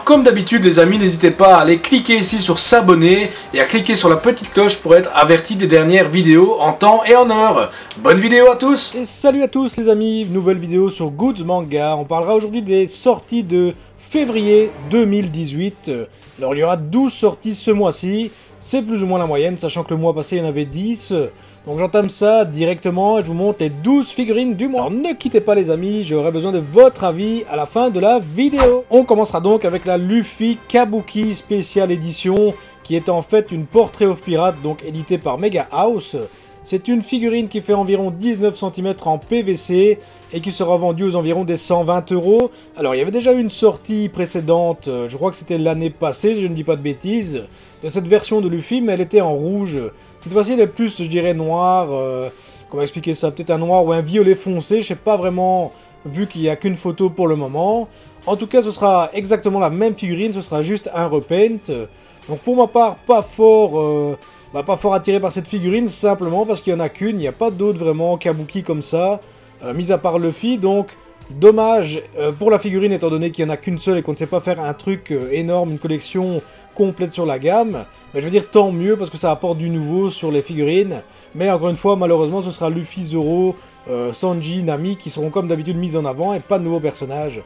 comme d'habitude les amis, n'hésitez pas à aller cliquer ici sur s'abonner et à cliquer sur la petite cloche pour être averti des dernières vidéos en temps et en heure. Bonne vidéo à tous. Et salut à tous les amis, nouvelle vidéo sur Goods Manga. On parlera aujourd'hui des sorties de février 2018. Alors il y aura 12 sorties ce mois-ci, c'est plus ou moins la moyenne, sachant que le mois passé il y en avait 10. Donc j'entame ça directement et je vous montre les 12 figurines du mois. Alors ne quittez pas les amis, j'aurai besoin de votre avis à la fin de la vidéo. On commencera donc avec la Luffy Kabuki Special Edition, qui est en fait une Portrait of Pirate, donc éditée par Mega House. C'est une figurine qui fait environ 19 cm en PVC et qui sera vendue aux environs des 120 €. Alors il y avait déjà eu une sortie précédente, je crois que c'était l'année passée, si je ne dis pas de bêtises, de cette version de Luffy, mais elle était en rouge. Cette fois-ci elle est plus, je dirais, noire, comment expliquer ça, peut-être un noir ou un violet foncé, je sais pas vraiment, vu qu'il n'y a qu'une photo pour le moment. En tout cas ce sera exactement la même figurine, ce sera juste un repaint. Donc pour ma part, pas fort attiré par cette figurine, simplement parce qu'il n'y en a qu'une, il n'y a pas d'autres vraiment Kabuki comme ça, mis à part Luffy, donc dommage pour la figurine étant donné qu'il n'y en a qu'une seule et qu'on ne sait pas faire un truc énorme, une collection complète sur la gamme. Mais je veux dire tant mieux parce que ça apporte du nouveau sur les figurines, mais encore une fois malheureusement ce sera Luffy, Zoro, Sanji, Nami qui seront comme d'habitude mises en avant et pas de nouveaux personnages.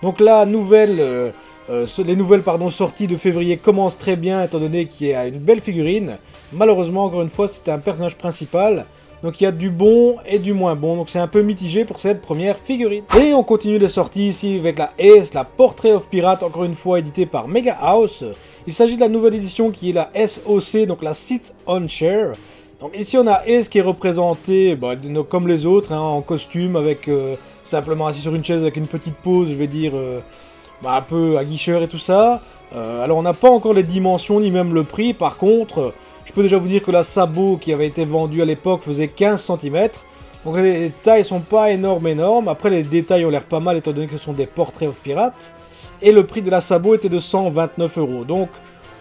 Donc la nouvelle... les nouvelles sorties de février commencent très bien étant donné qu'il y a une belle figurine. Malheureusement, encore une fois, c'est un personnage principal. Donc il y a du bon et du moins bon. Donc c'est un peu mitigé pour cette première figurine. Et on continue les sorties ici avec la S, la Portrait of Pirate, encore une fois éditée par Mega House. Il s'agit de la nouvelle édition qui est la SOC, donc la Sit on Chair. Donc ici on a S qui est représenté comme les autres, hein, en costume, avec simplement assis sur une chaise avec une petite pose, je vais dire... un peu aguicheur et tout ça. Alors on n'a pas encore les dimensions ni même le prix. Par contre, je peux déjà vous dire que la sabot qui avait été vendue à l'époque faisait 15 cm. Donc les tailles sont pas énormes. Après les détails ont l'air pas mal étant donné que ce sont des portraits of pirates. Et le prix de la sabot était de 129 €. Donc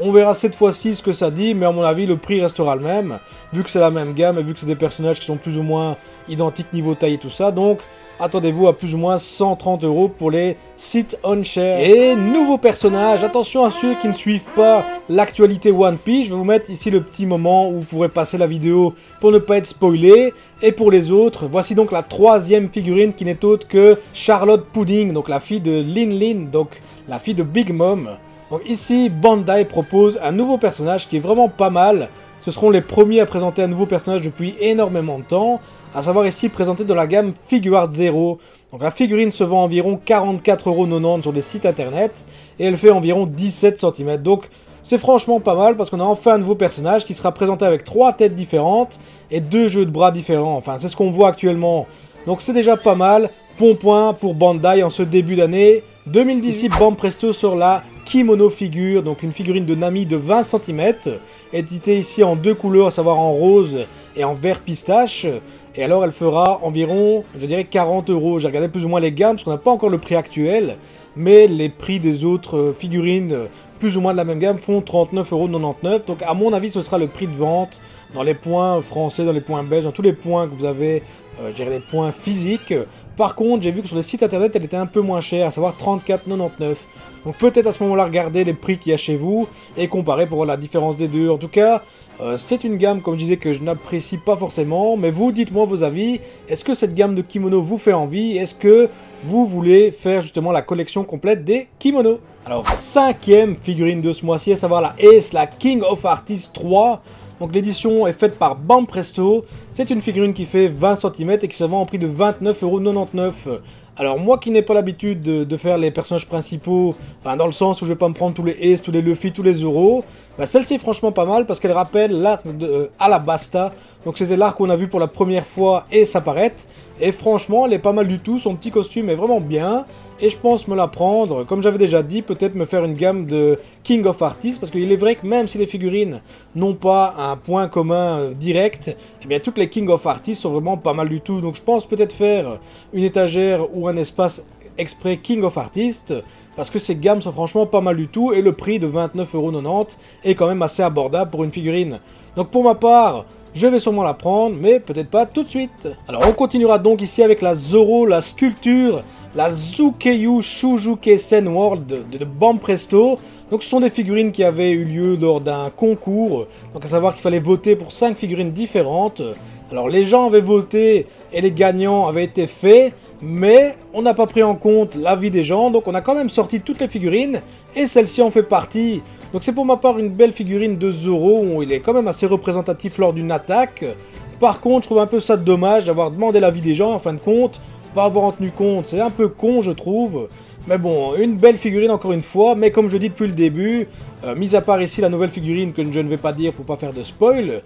on verra cette fois-ci ce que ça dit. Mais à mon avis le prix restera le même. Vu que c'est la même gamme et vu que c'est des personnages qui sont plus ou moins identiques niveau taille et tout ça. Donc... attendez-vous à plus ou moins 130 € pour les Sit on Chair. Et nouveau personnage, attention à ceux qui ne suivent pas l'actualité One Piece, je vais vous mettre ici le petit moment où vous pourrez passer la vidéo pour ne pas être spoilé. Et pour les autres, voici donc la troisième figurine qui n'est autre que Charlotte Pudding, donc la fille de Lin Lin, donc la fille de Big Mom. Donc ici, Bandai propose un nouveau personnage qui est vraiment pas mal. Ce seront les premiers à présenter un nouveau personnage depuis énormément de temps, à savoir ici présenté dans la gamme Figuart Zero. Donc la figurine se vend environ 44,90 € sur les sites internet et elle fait environ 17 cm. Donc c'est franchement pas mal parce qu'on a enfin un nouveau personnage qui sera présenté avec 3 têtes différentes et 2 jeux de bras différents. Enfin c'est ce qu'on voit actuellement. Donc c'est déjà pas mal. Bon point pour Bandai en ce début d'année 2010. Ici Bam Presto sur la Kimono Figure, donc une figurine de Nami de 20 cm, éditée ici en 2 couleurs, à savoir en rose et en vert pistache. Et alors elle fera environ, je dirais 40 €. J'ai regardé plus ou moins les gammes, parce qu'on n'a pas encore le prix actuel, mais les prix des autres figurines, plus ou moins de la même gamme, font 39,99 €. Donc à mon avis ce sera le prix de vente dans les points français, dans les points belges, dans tous les points que vous avez, je dirais les points physiques. Par contre, j'ai vu que sur le site internet elle était un peu moins chère, à savoir 34,99 €. Donc peut-être à ce moment-là regarder les prix qu'il y a chez vous et comparer pour voir la différence des deux. En tout cas, c'est une gamme, comme je disais, que je n'apprécie pas forcément. Mais vous, dites-moi vos avis. Est-ce que cette gamme de kimono vous fait envie? Est-ce que vous voulez faire justement la collection complète des kimonos? Alors, cinquième figurine de ce mois-ci, à savoir la Ace, la King of Artists 3. Donc l'édition est faite par Bam Presto. C'est une figurine qui fait 20 cm et qui se vend au prix de 29,99 €. Alors moi qui n'ai pas l'habitude de faire les personnages principaux, enfin dans le sens où je vais pas me prendre tous les Ace, tous les Luffy, tous les Zoro, bah celle-ci est franchement pas mal parce qu'elle rappelle l'arc de Alabasta. Donc c'était l'arc qu'on a vu pour la première fois Ace apparaître. Et franchement elle est pas mal du tout, son petit costume est vraiment bien. Et je pense me la prendre, comme j'avais déjà dit, peut-être me faire une gamme de King of Artists. Parce qu'il est vrai que même si les figurines n'ont pas un point commun direct, eh bien toutes les King of Artists sont vraiment pas mal du tout. Donc je pense peut-être faire une étagère ou un espace exprès King of Artists, parce que ces gammes sont franchement pas mal du tout, et le prix de 29,90 € est quand même assez abordable pour une figurine. Donc pour ma part, je vais sûrement la prendre, mais peut-être pas tout de suite. Alors on continuera donc ici avec la Zoro, la sculpture la Zukeyu Shujukesen World de Banpresto. Donc ce sont des figurines qui avaient eu lieu lors d'un concours, donc à savoir qu'il fallait voter pour 5 figurines différentes. Alors les gens avaient voté et les gagnants avaient été faits, mais on n'a pas pris en compte l'avis des gens, donc on a quand même sorti toutes les figurines, et celle-ci en fait partie. Donc c'est pour ma part une belle figurine de Zoro, où il est quand même assez représentatif lors d'une attaque. Par contre, je trouve un peu ça dommage d'avoir demandé l'avis des gens, en fin de compte, pas avoir en tenu compte, c'est un peu con je trouve. Mais bon, une belle figurine encore une fois, mais comme je dis depuis le début, mis à part ici la nouvelle figurine que je ne vais pas dire pour pas faire de spoil,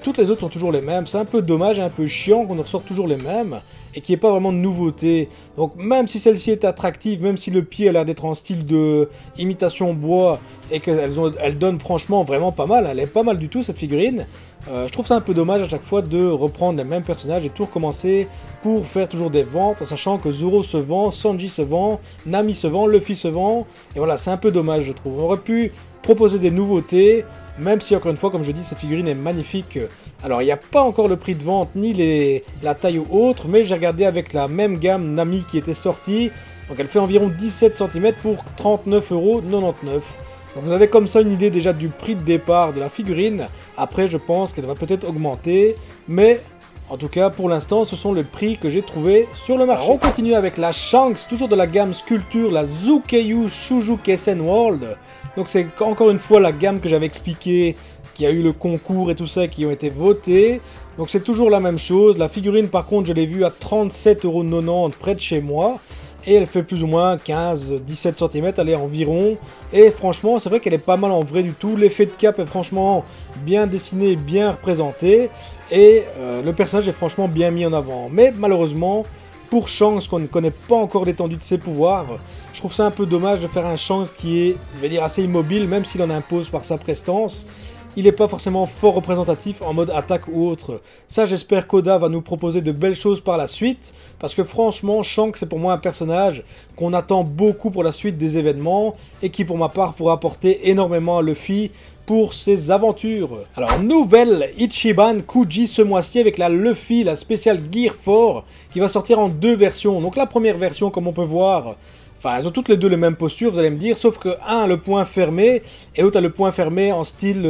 toutes les autres sont toujours les mêmes. C'est un peu dommage et un peu chiant qu'on ressorte toujours les mêmes et qu'il n'y ait pas vraiment de nouveauté. Donc même si celle-ci est attractive, même si le pied a l'air d'être en style de imitation bois et qu'elle donne franchement vraiment pas mal, elle est pas mal du tout cette figurine, je trouve ça un peu dommage à chaque fois de reprendre les mêmes personnages et tout recommencer pour faire toujours des ventes, en sachant que Zoro se vend, Sanji se vend, Nami se vend, Luffy se vend, et voilà, c'est un peu dommage je trouve. On aurait pu proposer des nouveautés, même si encore une fois, comme je dis, cette figurine est magnifique. Alors il n'y a pas encore le prix de vente, ni la taille ou autre, mais j'ai regardé avec la même gamme Nami qui était sortie, donc elle fait environ 17 cm pour 39,99 €. Donc vous avez comme ça une idée déjà du prix de départ de la figurine. Après je pense qu'elle va peut-être augmenter, mais en tout cas pour l'instant ce sont les prix que j'ai trouvés sur le marché. Alors, on continue avec la Shanks, toujours de la gamme sculpture, la Zukeyu Shujukesen World. Donc c'est encore une fois la gamme que j'avais expliqué, qui a eu le concours et tout ça, qui ont été votés. Donc c'est toujours la même chose. La figurine par contre je l'ai vue à 37,90 € près de chez moi. Et elle fait plus ou moins 15-17 cm, elle est environ. Et franchement, c'est vrai qu'elle est pas mal en vrai du tout. L'effet de cap est franchement bien dessiné, bien représenté. Et le personnage est franchement bien mis en avant. Mais malheureusement, pour Shanks, qu'on ne connaît pas encore l'étendue de ses pouvoirs, je trouve ça un peu dommage de faire un Shanks qui est, je vais dire, assez immobile, même s'il en impose par sa prestance. Il n'est pas forcément fort représentatif en mode attaque ou autre. Ça, j'espère qu'Oda va nous proposer de belles choses par la suite, parce que franchement, Shanks c'est pour moi un personnage qu'on attend beaucoup pour la suite des événements, et qui pour ma part pourra apporter énormément à Luffy pour ses aventures. Alors, nouvelle Ichiban Kuji ce mois-ci avec la Luffy, la spéciale Gear 4, qui va sortir en 2 versions. Donc la première version, comme on peut voir, enfin, elles ont toutes les deux les mêmes postures, vous allez me dire, sauf que un a le poing fermé et l'autre a le poing fermé en style,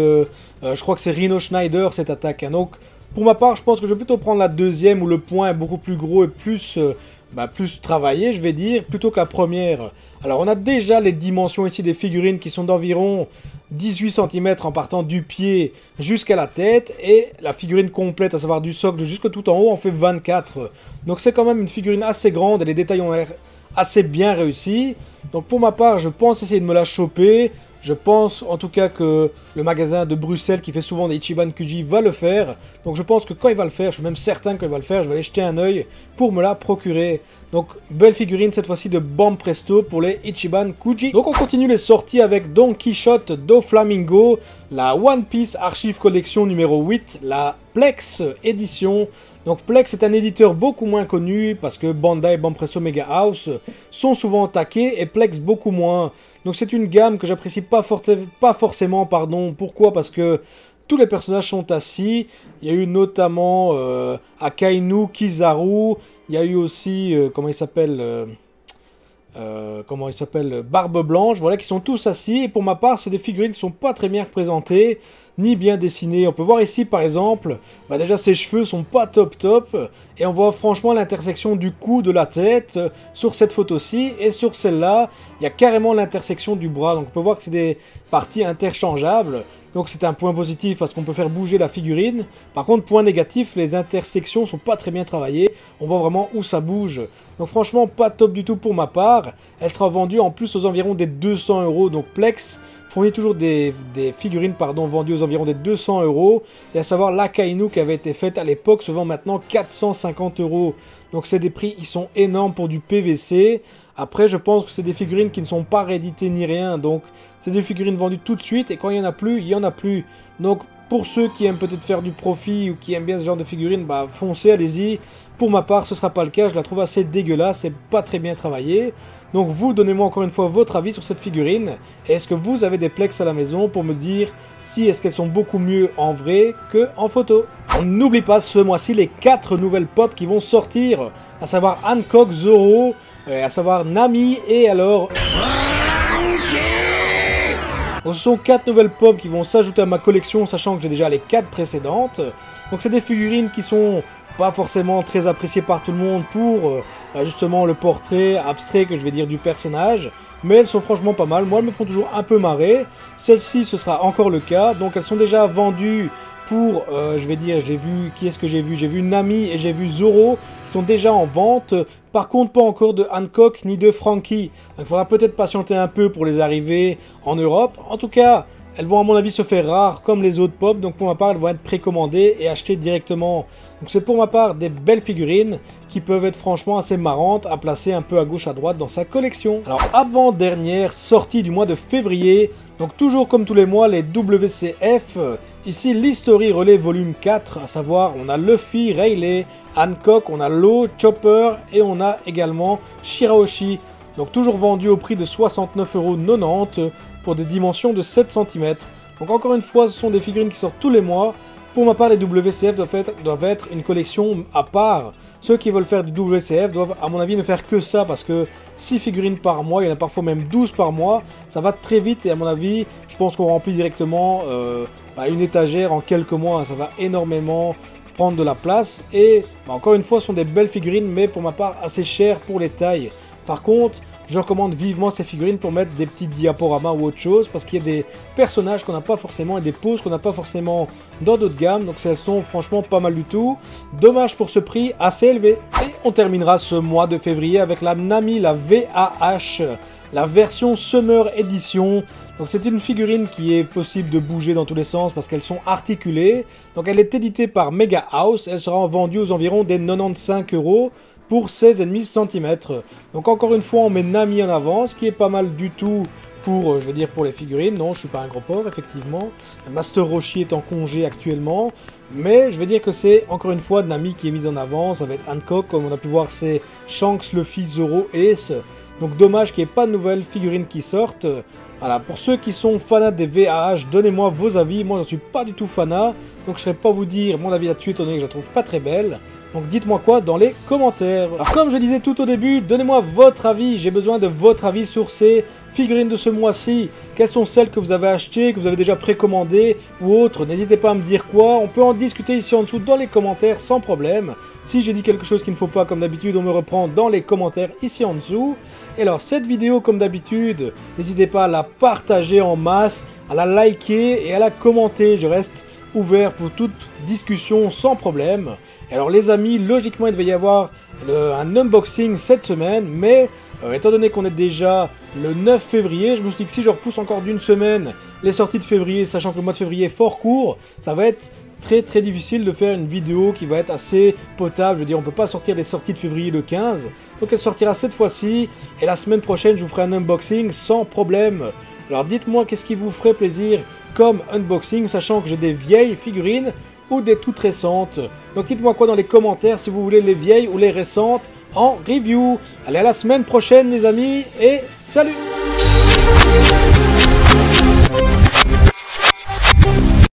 je crois que c'est Rhino Schneider cette attaque. Hein. Donc, pour ma part, je pense que je vais plutôt prendre la deuxième où le poing est beaucoup plus gros et plus travaillé, je vais dire, plutôt que la première. Alors, on a déjà les dimensions ici des figurines qui sont d'environ 18 cm en partant du pied jusqu'à la tête, et la figurine complète, à savoir du socle jusque tout en haut, en fait 24. Donc, c'est quand même une figurine assez grande et les détails ont l'air assez bien réussi. Donc pour ma part, je pense essayer de me la choper. Je pense en tout cas que le magasin de Bruxelles qui fait souvent des Ichiban Kuji va le faire. Donc je pense que quand il va le faire, je suis même certain qu'il va le faire, je vais aller jeter un oeil pour me la procurer. Donc belle figurine cette fois-ci de Banpresto pour les Ichiban Kuji. Donc on continue les sorties avec Don Quichotte do Flamingo, la One Piece Archive Collection numéro 8, la Plex édition. Donc Plex est un éditeur beaucoup moins connu parce que Bandai et Banpresto Mega House sont souvent attaqués et Plex beaucoup moins. Donc c'est une gamme que j'apprécie pas forcément, pardon. Pourquoi? Parce que tous les personnages sont assis. Il y a eu notamment Akainu, Kizaru. Il y a eu aussi, comment il s'appelle, Barbe Blanche, voilà, qui sont tous assis. Et pour ma part, c'est des figurines qui sont pas très bien représentées, ni bien dessinées. On peut voir ici, par exemple, déjà ses cheveux sont pas top. Et on voit franchement l'intersection du cou, de la tête, sur cette photo-ci. Et sur celle-là, il y a carrément l'intersection du bras. Donc on peut voir que c'est des parties interchangeables. Donc c'est un point positif parce qu'on peut faire bouger la figurine. Par contre, point négatif, les intersections sont pas très bien travaillées. On voit vraiment où ça bouge. Donc franchement, pas top du tout pour ma part. Elle sera vendue en plus aux environs des 200 €. Donc Plex fournit toujours des figurines vendues aux environs des 200 €. Et à savoir l'Akainu qui avait été faite à l'époque se vend maintenant 450 €. Donc c'est des prix qui sont énormes pour du PVC. Après, je pense que c'est des figurines qui ne sont pas rééditées ni rien. Donc c'est des figurines vendues tout de suite. Et quand il n'y en a plus, il n'y en a plus. Donc pour ceux qui aiment peut-être faire du profit ou qui aiment bien ce genre de figurines, bah foncez, allez-y. Pour ma part, ce ne sera pas le cas. Je la trouve assez dégueulasse et pas très bien travaillée. Donc vous, donnez-moi encore une fois votre avis sur cette figurine. Est-ce que vous avez des Plex à la maison pour me dire si est-ce qu'elles sont beaucoup mieux en vrai qu'en photo? On n'oublie pas ce mois-ci les 4 nouvelles pop qui vont sortir, à savoir Hancock, Zoro, à savoir Nami et alors... Donc, ce sont 4 nouvelles pop qui vont s'ajouter à ma collection, sachant que j'ai déjà les 4 précédentes. Donc c'est des figurines qui sont pas forcément très appréciées par tout le monde pour justement le portrait abstrait que je vais dire du personnage. Mais elles sont franchement pas mal, moi elles me font toujours un peu marrer. Celle-ci ce sera encore le cas, donc elles sont déjà vendues pour, je vais dire, j'ai vu, qui est-ce que j'ai vu? J'ai vu Nami et j'ai vu Zoro, qui sont déjà en vente. Par contre, pas encore de Hancock ni de Franky. Donc il faudra peut-être patienter un peu pour les arriver en Europe. En tout cas, elles vont à mon avis se faire rares comme les autres pop. Donc pour ma part, elles vont être précommandées et achetées directement. Donc c'est pour ma part des belles figurines qui peuvent être franchement assez marrantes à placer un peu à gauche à droite dans sa collection. Alors avant-dernière sortie du mois de février. Donc toujours comme tous les mois, les WCF. Ici, l'History Relay volume 4, à savoir on a Luffy, Rayleigh, Hancock, on a Law, Chopper et on a également Shirahoshi. Donc toujours vendu au prix de 69,90 € pour des dimensions de 7 cm. Donc encore une fois, ce sont des figurines qui sortent tous les mois. Pour ma part, les WCF doivent être une collection à part. Ceux qui veulent faire du WCF doivent, à mon avis, ne faire que ça, parce que 6 figurines par mois, il y en a parfois même 12 par mois, ça va très vite, et à mon avis, je pense qu'on remplit directement une étagère en quelques mois, ça va énormément prendre de la place, et encore une fois, ce sont des belles figurines, mais pour ma part, assez chères pour les tailles. Par contre, je recommande vivement ces figurines pour mettre des petits diaporamas ou autre chose, parce qu'il y a des personnages qu'on n'a pas forcément et des poses qu'on n'a pas forcément dans d'autres gammes, donc elles sont franchement pas mal du tout. Dommage pour ce prix assez élevé. Et on terminera ce mois de février avec la Nami, la VAH, la version Summer Edition. Donc c'est une figurine qui est possible de bouger dans tous les sens parce qu'elles sont articulées. Donc elle est éditée par Mega House, elle sera vendue aux environs des 95 € pour 16,5 cm. Donc encore une fois, on met Nami en avant, ce qui est pas mal du tout pour, je veux dire, pour les figurines. Non, je suis pas un gros pauvre, effectivement. Master Roshi est en congé actuellement. Mais je vais dire que c'est, encore une fois, Nami qui est mise en avant. Ça va être Hancock, comme on a pu voir, c'est Shanks, Luffy, Zoro, Ace. Donc dommage qu'il n'y ait pas de nouvelles figurines qui sortent. Voilà, pour ceux qui sont fanats des VAH, donnez-moi vos avis. Moi, je ne suis pas du tout fanat, donc je ne saurais pas vous dire mon avis là-dessus, étant donné que je la trouve pas très belle. Donc dites-moi quoi dans les commentaires. Alors comme je disais tout au début, donnez-moi votre avis. J'ai besoin de votre avis sur ces figurines de ce mois-ci. Quelles sont celles que vous avez achetées, que vous avez déjà précommandées ou autres. N'hésitez pas à me dire quoi. On peut en discuter ici en dessous dans les commentaires sans problème. Si j'ai dit quelque chose qu'il ne faut pas, comme d'habitude, on me reprend dans les commentaires ici en dessous. Et alors cette vidéo, comme d'habitude, n'hésitez pas à la partager en masse, à la liker et à la commenter. Je reste ouvert pour toute discussion sans problème. Et alors les amis, logiquement il devait y avoir un unboxing cette semaine, mais étant donné qu'on est déjà le 9 février, je me suis dit que si je repousse encore d'une semaine les sorties de février, sachant que le mois de février est fort court, ça va être très difficile de faire une vidéo qui va être assez potable. Je veux dire, on peut pas sortir les sorties de février le 15, donc elle sortira cette fois-ci, et la semaine prochaine je vous ferai un unboxing sans problème. Alors dites-moi qu'est-ce qui vous ferait plaisir comme unboxing, sachant que j'ai des vieilles figurines ou des toutes récentes. Donc dites-moi quoi dans les commentaires si vous voulez les vieilles ou les récentes en review. Allez, à la semaine prochaine les amis, et salut!